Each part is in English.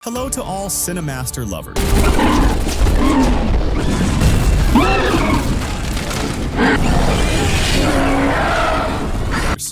Hello to all Cinemaster lovers.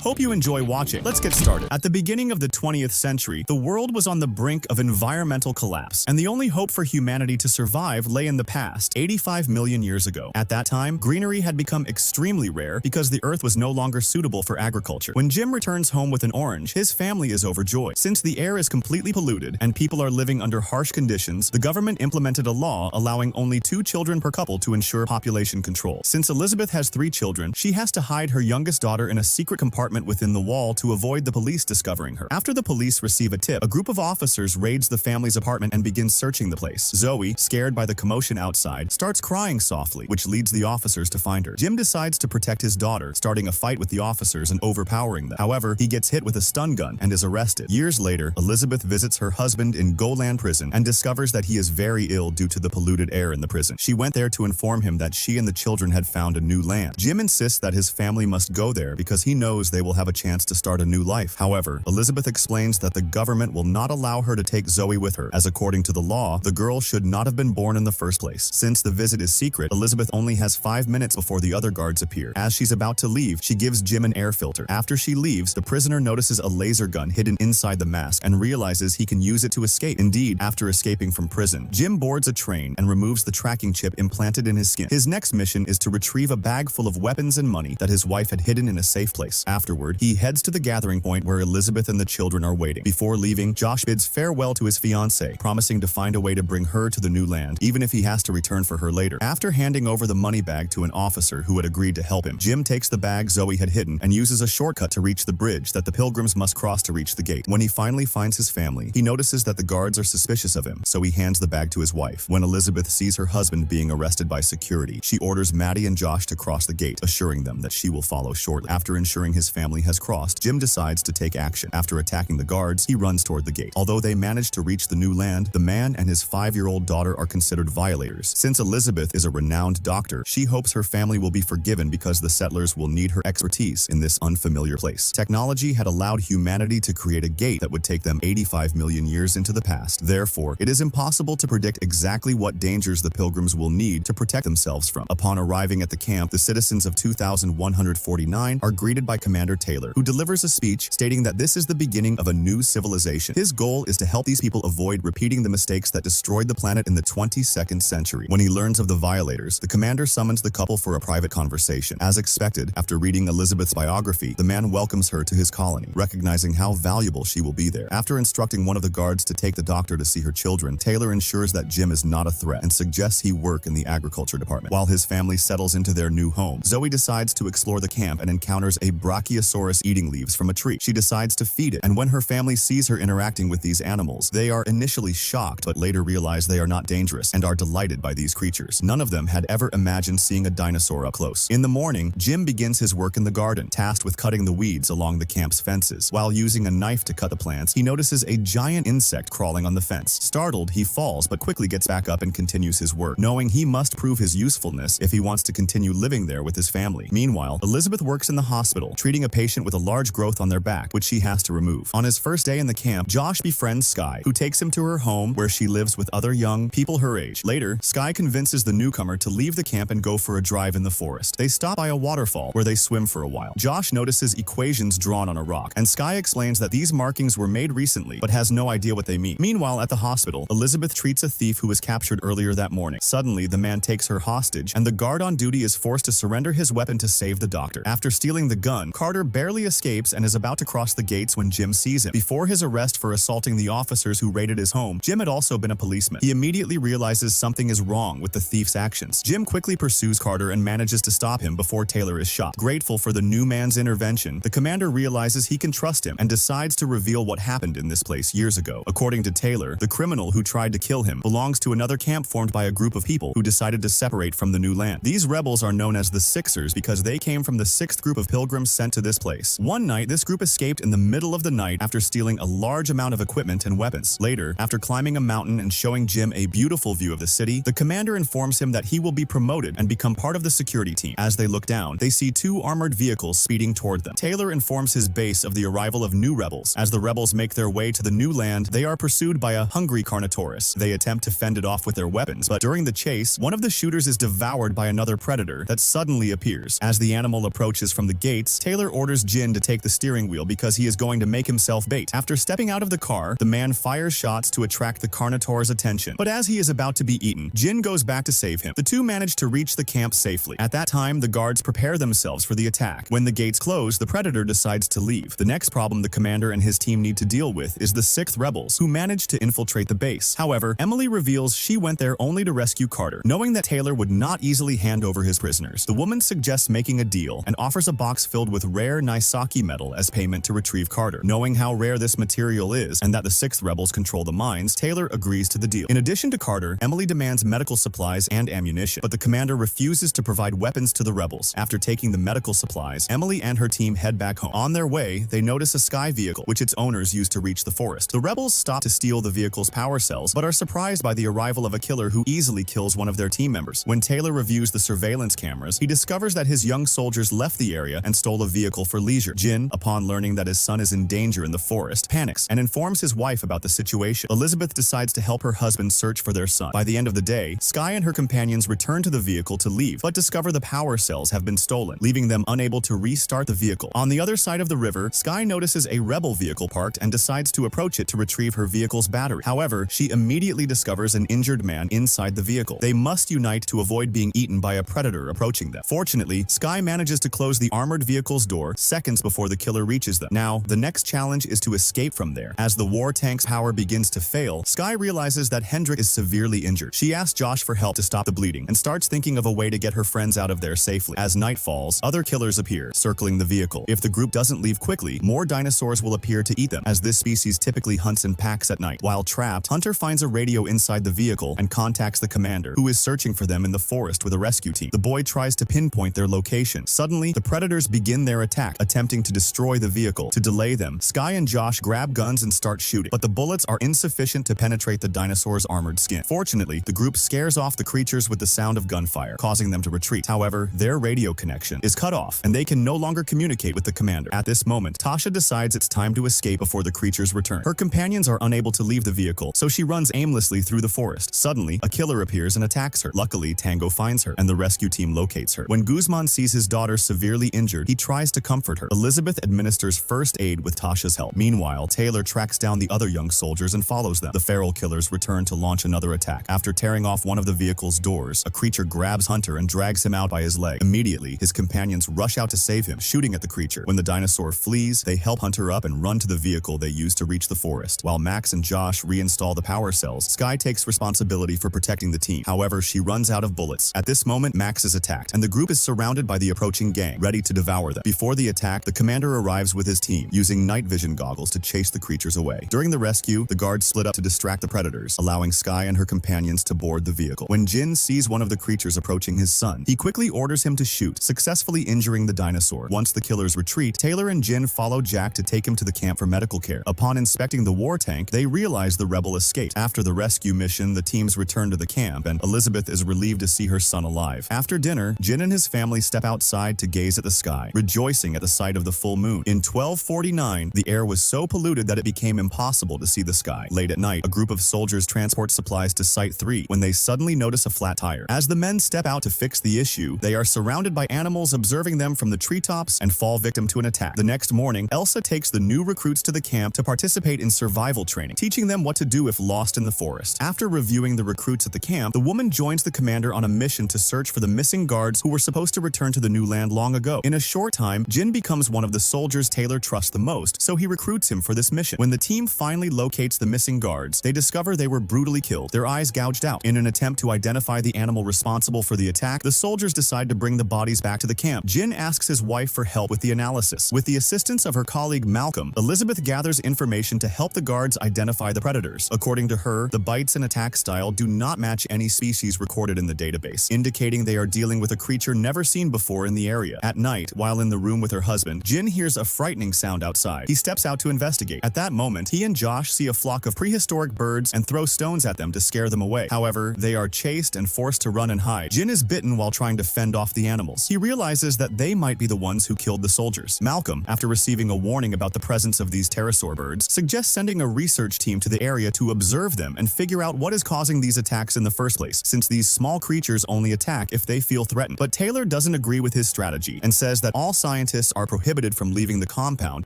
Hope you enjoy watching. Let's get started. At the beginning of the 20th century, the world was on the brink of environmental collapse, and the only hope for humanity to survive lay in the past, 85 million years ago. At that time, greenery had become extremely rare because the earth was no longer suitable for agriculture. When Jim returns home with an orange, his family is overjoyed. Since the air is completely polluted and people are living under harsh conditions, the government implemented a law allowing only 2 children per couple to ensure population control. Since Elizabeth has 3 children, she has to hide her youngest daughter in a secret compartment within the wall to avoid the police discovering her. After the police receive a tip, a group of officers raids the family's apartment and begins searching the place. Zoe, scared by the commotion outside, starts crying softly, which leads the officers to find her. Jim decides to protect his daughter, starting a fight with the officers and overpowering them. However, he gets hit with a stun gun and is arrested. Years later, Elizabeth visits her husband in Golan prison and discovers that he is very ill due to the polluted air in the prison. She went there to inform him that she and the children had found a new land. Jim insists that his family must go there because he knows they will have a chance to start a new life. However, Elizabeth explains that the government will not allow her to take Zoe with her, as according to the law, the girl should not have been born in the first place. Since the visit is secret, Elizabeth only has 5 minutes before the other guards appear. As she's about to leave, she gives Jim an air filter. After she leaves, the prisoner notices a laser gun hidden inside the mask and realizes he can use it to escape. Indeed, after escaping from prison, Jim boards a train and removes the tracking chip implanted in his skin. His next mission is to retrieve a bag full of weapons and money that his wife had hidden in a safe place. Afterward, he heads to the gathering point where Elizabeth and the children are waiting. Before leaving, Josh bids farewell to his fiancée, promising to find a way to bring her to the new land, even if he has to return for her later. After handing over the money bag to an officer who had agreed to help him, Jim takes the bag Zoe had hidden and uses a shortcut to reach the bridge that the pilgrims must cross to reach the gate. When he finally finds his family, he notices that the guards are suspicious of him, so he hands the bag to his wife. When Elizabeth sees her husband being arrested by security, she orders Maddie and Josh to cross the gate, assuring them that she will follow shortly. After ensuring his family has crossed, Jim decides to take action. After attacking the guards, he runs toward the gate. Although they manage to reach the new land, the man and his 5-year-old daughter are considered violators. Since Elizabeth is a renowned doctor, she hopes her family will be forgiven because the settlers will need her expertise in this unfamiliar place. Technology had allowed humanity to create a gate that would take them 85 million years into the past. Therefore, it is impossible to predict exactly what dangers the pilgrims will need to protect themselves from. Upon arriving at the camp, the citizens of 2149 are greeted by Commander Taylor, who delivers a speech stating that this is the beginning of a new civilization. His goal is to help these people avoid repeating the mistakes that destroyed the planet in the 22nd century. When he learns of the violators, the commander summons the couple for a private conversation. As expected, after reading Elizabeth's biography, the man welcomes her to his colony, recognizing how valuable she will be there. After instructing one of the guards to take the doctor to see her children, Taylor ensures that Jim is not a threat and suggests he work in the agriculture department. While his family settles into their new home, Zoe decides to explore the camp and encounters a brachiosaurus eating leaves from a tree. She decides to feed it, and when her family sees her interacting with these animals, they are initially shocked but later realize they are not dangerous and are delighted by these creatures. None of them had ever imagined seeing a dinosaur up close. In the morning, Jim begins his work in the garden, tasked with cutting the weeds along the camp's fences. While using a knife to cut the plants, he notices a giant insect crawling on the fence. Startled, he falls but quickly gets back up and continues his work, knowing he must prove his usefulness if he wants to continue living there with his family. Meanwhile, Elizabeth works in the hospital, treating a patient with a large growth on their back, which she has to remove. On his first day in the camp, Josh befriends Sky, who takes him to her home where she lives with other young people her age. Later, Sky convinces the newcomer to leave the camp and go for a drive in the forest. They stop by a waterfall where they swim for a while. Josh notices equations drawn on a rock, and Sky explains that these markings were made recently, but has no idea what they mean. Meanwhile, at the hospital, Elizabeth treats a thief who was captured earlier that morning. Suddenly, the man takes her hostage, and the guard on duty is forced to surrender his weapon to save the doctor. After stealing the gun, Carter barely escapes and is about to cross the gates when Jim sees him. Before his arrest for assaulting the officers who raided his home, Jim had also been a policeman. He immediately realizes something is wrong with the thief's actions. Jim quickly pursues Carter and manages to stop him before Taylor is shot. Grateful for the new man's intervention, the commander realizes he can trust him and decides to reveal what happened in this place years ago. According to Taylor, the criminal who tried to kill him belongs to another camp formed by a group of people who decided to separate from the new land. These rebels are known as the Sixers because they came from the 6th group of pilgrims sent to to this place. One night, this group escaped in the middle of the night after stealing a large amount of equipment and weapons. Later, after climbing a mountain and showing Jim a beautiful view of the city, the commander informs him that he will be promoted and become part of the security team. As they look down, they see two armored vehicles speeding toward them. Taylor informs his base of the arrival of new rebels. As the rebels make their way to the new land, they are pursued by a hungry Carnotaurus. They attempt to fend it off with their weapons, but during the chase, one of the shooters is devoured by another predator that suddenly appears. As the animal approaches from the gates, Taylor orders Jin to take the steering wheel because he is going to make himself bait. After stepping out of the car, the man fires shots to attract the Carnotaur's attention. But as he is about to be eaten, Jin goes back to save him. The two manage to reach the camp safely. At that time, the guards prepare themselves for the attack. When the gates close, the predator decides to leave. The next problem the commander and his team need to deal with is the 6th rebels, who manage to infiltrate the base. However, Emily reveals she went there only to rescue Carter. Knowing that Taylor would not easily hand over his prisoners, the woman suggests making a deal and offers a box filled with rare Naisaki metal as payment to retrieve Carter. Knowing how rare this material is and that the 6th rebels control the mines, Taylor agrees to the deal. In addition to Carter, Emily demands medical supplies and ammunition, but the commander refuses to provide weapons to the rebels. After taking the medical supplies, Emily and her team head back home. On their way, they notice a sky vehicle, which its owners use to reach the forest. The rebels stop to steal the vehicle's power cells, but are surprised by the arrival of a killer who easily kills one of their team members. When Taylor reviews the surveillance cameras, he discovers that his young soldiers left the area and stole a vehicle for leisure. Jin, upon learning that his son is in danger in the forest, panics and informs his wife about the situation. Elizabeth decides to help her husband search for their son. By the end of the day, Sky and her companions return to the vehicle to leave, but discover the power cells have been stolen, leaving them unable to restart the vehicle. On the other side of the river, Sky notices a rebel vehicle parked and decides to approach it to retrieve her vehicle's battery. However, she immediately discovers an injured man inside the vehicle. They must unite to avoid being eaten by a predator approaching them. Fortunately, Sky manages to close the armored vehicle's door seconds before the killer reaches them. Now, the next challenge is to escape from there. As the war tank's power begins to fail, Sky realizes that Hendrik is severely injured. She asks Josh for help to stop the bleeding and starts thinking of a way to get her friends out of there safely. As night falls, other killers appear, circling the vehicle. If the group doesn't leave quickly, more dinosaurs will appear to eat them, as this species typically hunts in packs at night. While trapped, Hunter finds a radio inside the vehicle and contacts the commander, who is searching for them in the forest with a rescue team. The boy tries to pinpoint their location. Suddenly, the predators begin their attack, attempting to destroy the vehicle. To delay them, Sky and Josh grab guns and start shooting, but the bullets are insufficient to penetrate the dinosaur's armored skin. Fortunately, the group scares off the creatures with the sound of gunfire, causing them to retreat. However, their radio connection is cut off, and they can no longer communicate with the commander. At this moment, Tasha decides it's time to escape before the creatures return. Her companions are unable to leave the vehicle, so she runs aimlessly through the forest. Suddenly, a killer appears and attacks her. Luckily, Tango finds her, and the rescue team locates her. When Guzman sees his daughter severely injured, he tries to comfort her. Elizabeth administers first aid with Tasha's help. Meanwhile, Taylor tracks down the other young soldiers and follows them. The feral killers return to launch another attack. After tearing off one of the vehicle's doors, a creature grabs Hunter and drags him out by his leg. Immediately, his companions rush out to save him, shooting at the creature. When the dinosaur flees, they help Hunter up and run to the vehicle they use to reach the forest. While Max and Josh reinstall the power cells, Sky takes responsibility for protecting the team. However, she runs out of bullets. At this moment, Max is attacked, and the group is surrounded by the approaching gang, ready to devour them. Before the attack, the commander arrives with his team, using night vision goggles to chase the creatures away. During the rescue, the guards split up to distract the predators, allowing Sky and her companions to board the vehicle. When Jin sees one of the creatures approaching his son, he quickly orders him to shoot, successfully injuring the dinosaur. Once the killers retreat, Taylor and Jin follow Jack to take him to the camp for medical care. Upon inspecting the war tank, they realize the rebel escaped. After the rescue mission, the teams return to the camp, and Elizabeth is relieved to see her son alive. After dinner, Jin and his family step outside to gaze at the sky, rejoicing at the sight of the full moon. In 1249, the air was so polluted that it became impossible to see the sky. Late at night, a group of soldiers transport supplies to Site 3 when they suddenly notice a flat tire. As the men step out to fix the issue, they are surrounded by animals observing them from the treetops and fall victim to an attack. The next morning, Elsa takes the new recruits to the camp to participate in survival training, teaching them what to do if lost in the forest. After reviewing the recruits at the camp, the woman joins the commander on a mission to search for the missing guards who were supposed to return to the new land long ago. In a short time, Jin becomes one of the soldiers Taylor trusts the most, so he recruits him for this mission. When the team finally locates the missing guards, they discover they were brutally killed, their eyes gouged out. In an attempt to identify the animal responsible for the attack, the soldiers decide to bring the bodies back to the camp. Jin asks his wife for help with the analysis. With the assistance of her colleague Malcolm, Elizabeth gathers information to help the guards identify the predators. According to her, the bites and attack style do not match any species recorded in the database, indicating they are dealing with a creature never seen before in the area. At night, while in the room with her husband, Jin hears a frightening sound outside. He steps out to investigate. At that moment, he and Josh see a flock of prehistoric birds and throw stones at them to scare them away. However, they are chased and forced to run and hide. Jin is bitten while trying to fend off the animals. He realizes that they might be the ones who killed the soldiers. Malcolm, after receiving a warning about the presence of these pterosaur birds, suggests sending a research team to the area to observe them and figure out what is causing these attacks in the first place, since these small creatures only attack if they feel threatened. But Taylor doesn't agree with his strategy and says that all scientists are prohibited from leaving the compound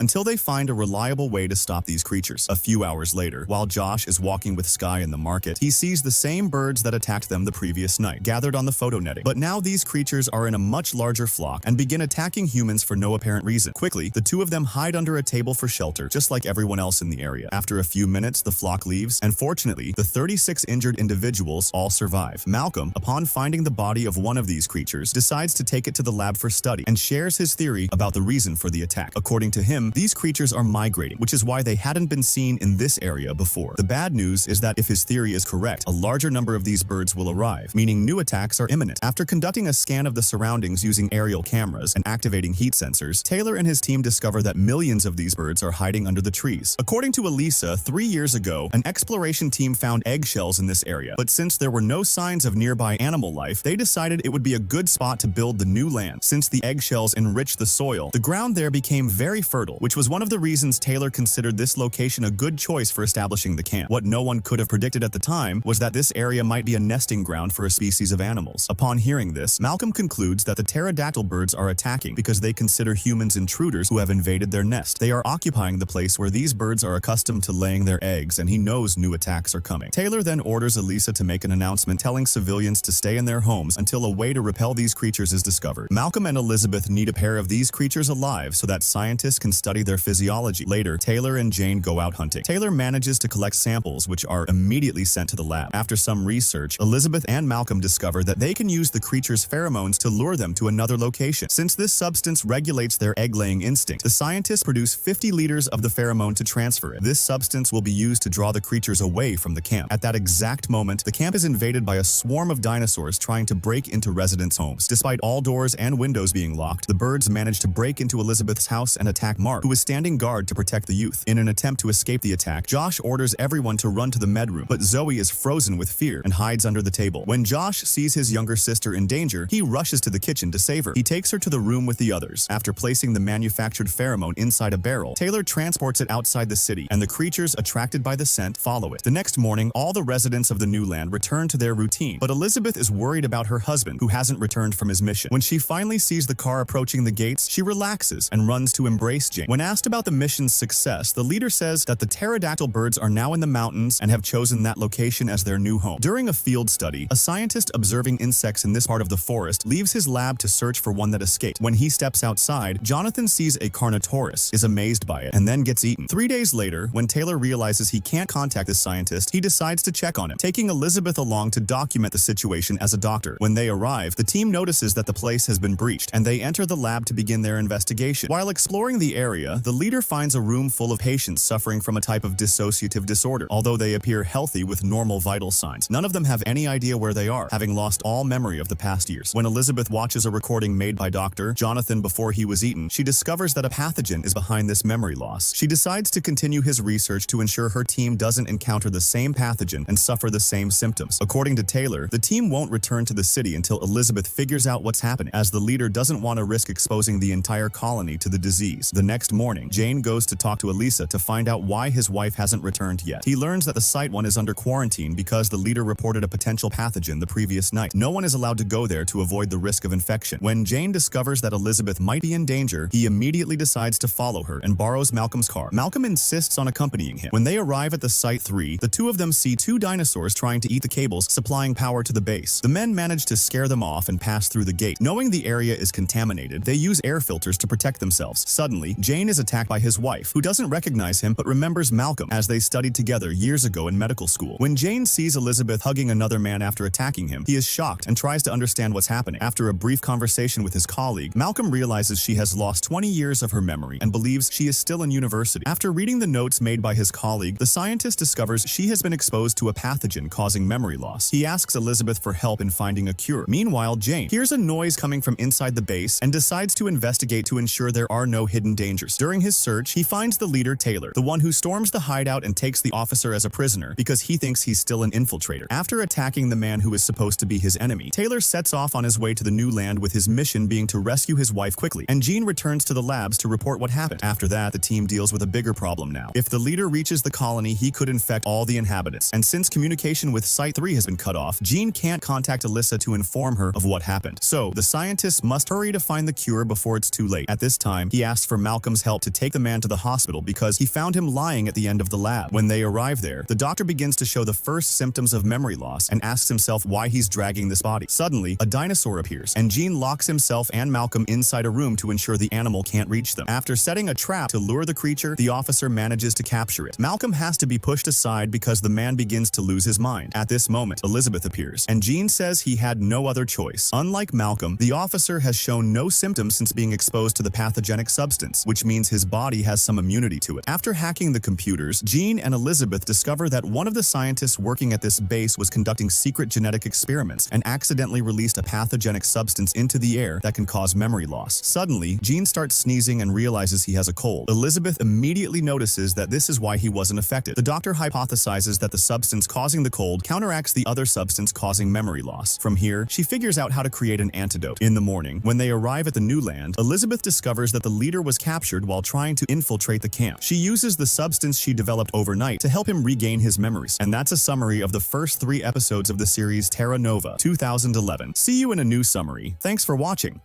until they find a reliable way to stop these creatures. A few hours later, while Josh is walking with Sky in the market, he sees the same birds that attacked them the previous night, gathered on the photo netting. But now these creatures are in a much larger flock and begin attacking humans for no apparent reason. Quickly, the two of them hide under a table for shelter, just like everyone else in the area. After a few minutes, the flock leaves, and fortunately, the 36 injured individuals all survive. Malcolm, upon finding the body of one of these creatures, decides to take it to the lab for study and shares his theory about the reason for the attack. According to him, these creatures are migrating, which is why they hadn't been seen in this area before. The bad news is that if his theory is correct, a larger number of these birds will arrive, meaning new attacks are imminent. After conducting a scan of the surroundings using aerial cameras and activating heat sensors, Taylor and his team discover that millions of these birds are hiding under the trees. According to Elisa, 3 years ago, an exploration team found eggshells in this area, but since there were no signs of nearby animal life, they decided it would be a good spot to build the new land. Since the eggshells enriched the soil, the ground there became very fertile, which was one of the reasons Taylor considered this location a good choice for establishing the camp. What no one could have predicted at the time was that this area might be a nesting ground for a species of animals. Upon hearing this, Malcolm concludes that the pterodactyl birds are attacking because they consider humans intruders who have invaded their nest. They are occupying the place where these birds are accustomed to laying their eggs, and he knows new attacks are coming. Taylor then orders Elisa to make an announcement telling civilians to stay in their homes until a way to repel these creatures is discovered. Malcolm and Elizabeth need a pair of these creatures alive so that scientists can study their physiology. Later, Taylor and Jane go out hunting. Taylor manages to collect samples, which are immediately sent to the lab. After some research, Elizabeth and Malcolm discover that they can use the creatures' pheromones to lure them to another location. Since this substance regulates their egg-laying instinct, the scientists produce 50 liters of the pheromone to transfer it. This substance will be used to draw the creatures away from the camp. At that exact moment, the camp is invaded by a swarm of dinosaurs trying to break into residents' homes. Despite all doors and windows being locked, the birds manage to break into Elizabeth's house and attack Mark, who is standing guard to protect the youth. In an attempt to escape the attack, Josh orders everyone to run to the med room, but Zoe is frozen with fear and hides under the table. When Josh sees his younger sister in danger, he rushes to the kitchen to save her. He takes her to the room with the others. After placing the manufactured pheromone inside a barrel, Taylor transports it outside the city, and the creatures attracted by the scent follow it. The next morning, all the residents of the new land return to their routine, but Elizabeth is worried about her husband, who hasn't returned from his mission. When she finally sees the car approaching the gates, she relaxes and runs to embrace Jane. When asked about the mission's success, the leader says that the pterodactyl birds are now in the mountains and have chosen that location as their new home. During a field study, a scientist observing insects in this part of the forest leaves his lab to search for one that escaped. When he steps outside, Jonathan sees a Carnotaurus, is amazed by it, and then gets eaten. 3 days later, when Taylor realizes he can't contact the scientist, he decides to check on him, taking Elizabeth along to document the situation as a doctor. When they arrive, the team notices that the place has been breached, and they enter the lab to begin their investigation. While exploring the area, the leader finds a room full of patients suffering from a type of dissociative disorder. Although they appear healthy with normal vital signs, none of them have any idea where they are, having lost all memory of the past years. When Elizabeth watches a recording made by Dr. Jonathan before he was eaten, she discovers that a pathogen is behind this memory loss. She decides to continue his research to ensure her team doesn't encounter the same pathogen and suffer the same symptoms. According to Taylor, the team won't return to the city until Elizabeth figures out what's happening, as the leader doesn't want to risk exposing the entire colony to the disease. The next morning, Jane goes to talk to Elisa to find out why his wife hasn't returned yet. He learns that the Site 1 is under quarantine because the leader reported a potential pathogen the previous night. No one is allowed to go there to avoid the risk of infection. When Jane discovers that Elizabeth might be in danger, he immediately decides to follow her and borrows Malcolm's car. Malcolm insists on accompanying him. When they arrive at the Site 3, the two of them see 2 dinosaurs trying to eat the cables supplying power to the base. The men manage to scare them off and pass through the gate. Knowing the area is contaminated, they use air filters to protect themselves. Suddenly, Jane is attacked by his wife, who doesn't recognize him but remembers Malcolm, as they studied together years ago in medical school. When Jane sees Elizabeth hugging another man after attacking him, he is shocked and tries to understand what's happening. After a brief conversation with his colleague, Malcolm realizes she has lost 20 years of her memory and believes she is still in university. After reading the notes made by his colleague, the scientist discovers she has been exposed to a pathogen causing memory loss. He asks Elizabeth for help in finding a cure. Meanwhile, Jane hears a noise coming from inside the base and decides to investigate to ensure there are no hidden dangers. During his search, he finds the leader Taylor, the one who storms the hideout and takes the officer as a prisoner because he thinks he's still an infiltrator. After attacking the man who is supposed to be his enemy, Taylor sets off on his way to the new land with his mission being to rescue his wife quickly, and Jean returns to the labs to report what happened. After that, the team deals with a bigger problem now. If the leader reaches the colony, he could infect all the inhabitants, and since communication with Site-3 has been cut off, Jean can't contact Alyssa to inform her of what happened. So, the scientists must hurry to find the cure before it's too late. At this time, he asks for Malcolm's help to take the man to the hospital because he found him lying at the end of the lab. When they arrive there, the doctor begins to show the first symptoms of memory loss and asks himself why he's dragging this body. Suddenly, a dinosaur appears, and Jean locks himself and Malcolm inside a room to ensure the animal can't reach them. After setting a trap to lure the creature, the officer manages to capture it. Malcolm has to be pushed aside because the man begins to lose his mind. At this moment, Elizabeth appears, and Jean says he had no other choice. Unlike Malcolm, the officer has shown no symptoms since being exposed to the pathogenic substance, which means his body has some immunity to it. After hacking the computers, Jean and Elizabeth discover that one of the scientists working at this base was conducting secret genetic experiments and accidentally released a pathogenic substance into the air that can cause memory loss. Suddenly, Jean starts sneezing and realizes he has a cold. Elizabeth immediately notices that this is why he wasn't affected. The doctor hypothesizes that the substance causing the cold counteracts the other substance causing memory loss. From here, she figures out how to create an antidote. In the morning, when they arrive at the new land, Elizabeth discovers that the leader was captured while trying to infiltrate the camp. She uses the substance she developed overnight to help him regain his memories. And that's a summary of the first 3 episodes of the series Terra Nova 2011. See you in a new summary. Thanks for watching.